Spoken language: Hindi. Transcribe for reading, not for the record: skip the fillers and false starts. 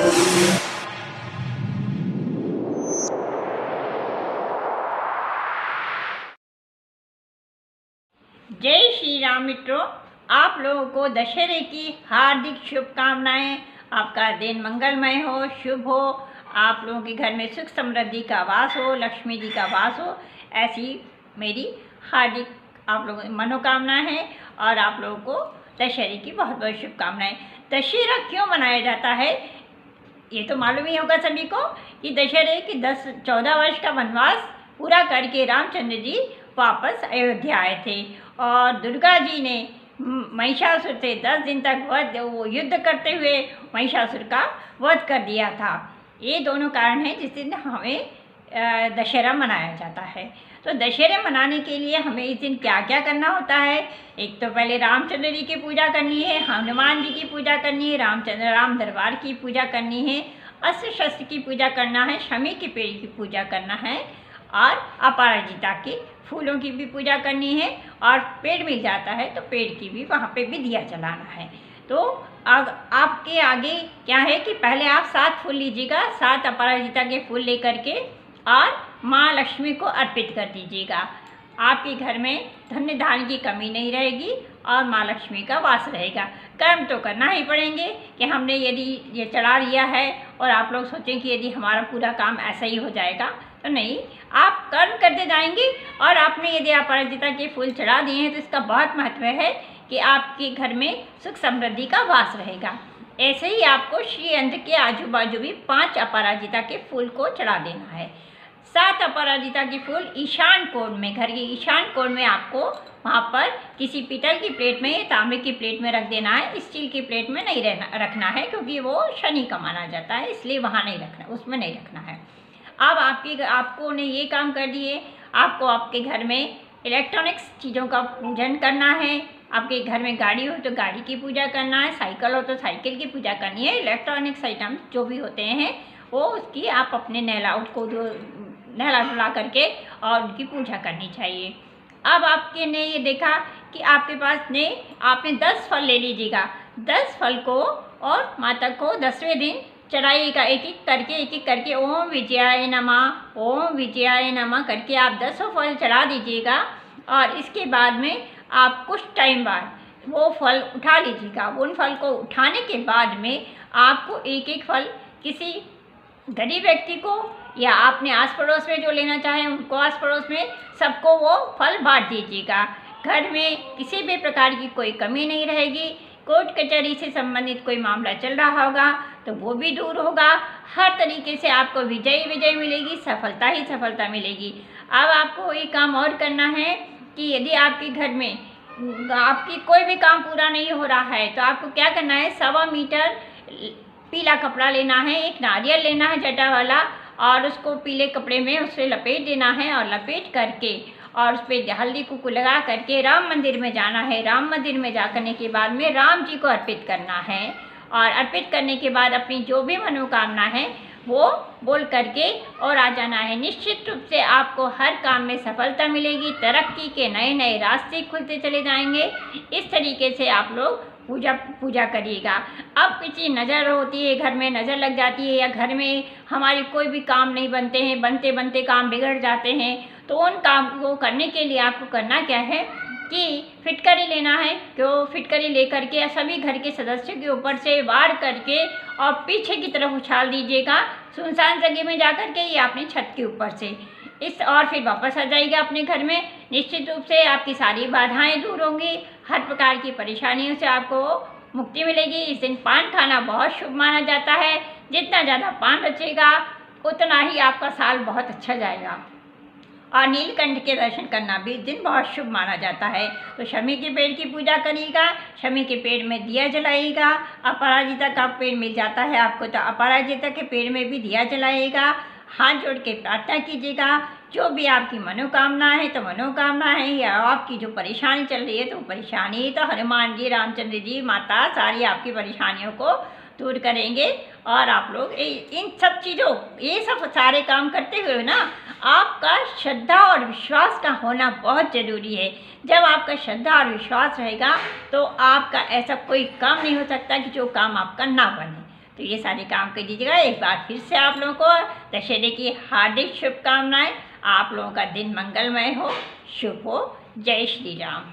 जय श्री राम मित्रों, आप लोगों को दशहरे की हार्दिक शुभकामनाएं। आपका दिन मंगलमय हो, शुभ हो, आप लोगों के घर में सुख समृद्धि का वास हो, लक्ष्मी जी का वास हो, ऐसी मेरी हार्दिक आप लोगों की मनोकामना है। और आप लोगों को दशहरे की बहुत बहुत शुभकामनाएं। दशहरा क्यों मनाया जाता है ये तो मालूम ही होगा सभी को कि दशहरे की 14 वर्ष का वनवास पूरा करके रामचंद्र जी वापस अयोध्या आए थे और दुर्गा जी ने महिषासुर से 10 दिन तक वो युद्ध करते हुए महिषासुर का वध कर दिया था। ये दोनों कारण हैं जिस दिन हमें दशहरा मनाया जाता है। तो दशहरे मनाने के लिए हमें इस दिन क्या क्या करना होता है। एक तो पहले रामचंद्र जी की पूजा करनी है, हनुमान जी की पूजा करनी है, राम दरबार की पूजा करनी है, अस्त्र शस्त्र की पूजा करना है, शमी के पेड़ की पूजा करना है और अपराजिता के फूलों की भी पूजा करनी है। और पेड़ मिल जाता है तो पेड़ की भी वहाँ पे भी दिया जलाना है। तो आपके आगे क्या है कि पहले आप 7 फूल लीजिएगा, 7 अपराजिता के फूल लेकर के और माँ लक्ष्मी को अर्पित कर दीजिएगा। आपके घर में धन्य धान्य की कमी नहीं रहेगी और माँ लक्ष्मी का वास रहेगा। कर्म तो करना ही पड़ेंगे कि हमने यदि ये चढ़ा दिया है और आप लोग सोचें कि यदि हमारा पूरा काम ऐसा ही हो जाएगा तो नहीं, आप कर्म करते जाएंगे। और आपने यदि अपराजिता के फूल चढ़ा दिए हैं तो इसका बहुत महत्व है कि आपके घर में सुख समृद्धि का वास रहेगा। ऐसे ही आपको श्री यंत्र के आजू बाजू भी 5 अपराजिता के फूल को चढ़ा देना है। 7 अपराजिता के फूल ईशान कोण में, घर के ईशान कोण में आपको वहाँ पर किसी पीतल की प्लेट में, तांबे की प्लेट में रख देना है। स्टील की प्लेट में नहीं रखना है क्योंकि वो शनि का माना जाता है, इसलिए वहाँ नहीं रखना, उसमें नहीं रखना है। अब आपको ने ये काम कर दिए। आपको आपके घर में इलेक्ट्रॉनिक्स चीज़ों का पूजन करना है। आपके घर में गाड़ी हो तो गाड़ी की पूजा करना है, साइकिल हो तो साइकिल की पूजा करनी है। इलेक्ट्रॉनिक्स आइटम जो भी होते हैं वो उसकी आप अपने नहला धुला करके और उनकी पूजा करनी चाहिए। अब आपके ने ये देखा कि आपके पास आपने 10 फल ले लीजिएगा। 10 फल को और माता को 10वें दिन चढ़ाइएगा, एक एक करके ओम विजयाय नमः करके आप 10 फल चढ़ा दीजिएगा। और इसके बाद में आप कुछ टाइम बाद वो फल उठा लीजिएगा। उन फल को उठाने के बाद में आपको एक फल किसी गरीब व्यक्ति को या आपने आस पड़ोस में जो लेना चाहें उनको आस पड़ोस में सबको वो फल बांट दीजिएगा। घर में किसी भी प्रकार की कोई कमी नहीं रहेगी। कोर्ट कचहरी से संबंधित कोई मामला चल रहा होगा तो वो भी दूर होगा। हर तरीके से आपको विजय मिलेगी, सफलता ही सफलता मिलेगी। अब आपको एक काम और करना है कि यदि आपके घर में आपकी कोई भी काम पूरा नहीं हो रहा है तो आपको क्या करना है, 1.25 मीटर पीला कपड़ा लेना है, एक नारियल लेना है जटा वाला और उसको पीले कपड़े में उससे लपेट देना है और लपेट करके और उस पर हल्दी कुकू लगा करके राम मंदिर में जाना है। राम मंदिर में जाने के बाद में राम जी को अर्पित करना है और अर्पित करने के बाद अपनी जो भी मनोकामना है वो बोल करके और आ जाना है। निश्चित रूप से आपको हर काम में सफलता मिलेगी, तरक्की के नए नए रास्ते खुलते चले जाएंगे। इस तरीके से आप लोग पूजा करिएगा। अब किसी नज़र होती है, घर में नज़र लग जाती है या घर में हमारे कोई भी काम नहीं बनते हैं, बनते बनते काम बिगड़ जाते हैं, तो उन काम को करने के लिए आपको करना क्या है कि फिटकरी लेना है। क्यों फिटकरी लेकर के सभी घर के सदस्यों के ऊपर से वार करके और पीछे की तरफ उछाल दीजिएगा सुनसान जगह में जाकर के या अपनी छत के ऊपर से और फिर वापस आ जाइएगा अपने घर में। निश्चित रूप से आपकी सारी बाधाएं दूर होंगी, हर प्रकार की परेशानियों से आपको मुक्ति मिलेगी। इस दिन पान खाना बहुत शुभ माना जाता है। जितना ज़्यादा पान बचेगा उतना ही आपका साल बहुत अच्छा जाएगा। और नीलकंठ के दर्शन करना भी इस दिन बहुत शुभ माना जाता है। तो शमी के पेड़ की पूजा करिएगा, शमी के पेड़ में दिया जलाइएगा। अपराजिता का पेड़ मिल जाता है आपको तो अपराजिता के पेड़ में भी दिया जलाइएगा। हाथ जोड़ के प्रार्थना कीजिएगा। जो भी आपकी मनोकामना है तो मनोकामना है, या आपकी जो परेशानी चल रही है तो परेशानी तो हनुमान जी, रामचंद्र जी, माता सारी आपकी परेशानियों को दूर करेंगे। और आप लोग इन सब चीज़ों ये सब सारे काम करते हुए ना आपका श्रद्धा और विश्वास का होना बहुत ज़रूरी है। जब आपका श्रद्धा और विश्वास रहेगा तो आपका ऐसा कोई काम नहीं हो सकता कि जो काम आपका ना बने। तो ये सारे काम कर दीजिएगा। एक बार फिर से आप लोगों को दशहरे की हार्दिक शुभकामनाएं। आप लोगों का दिन मंगलमय हो, शुभ हो। जय श्री राम।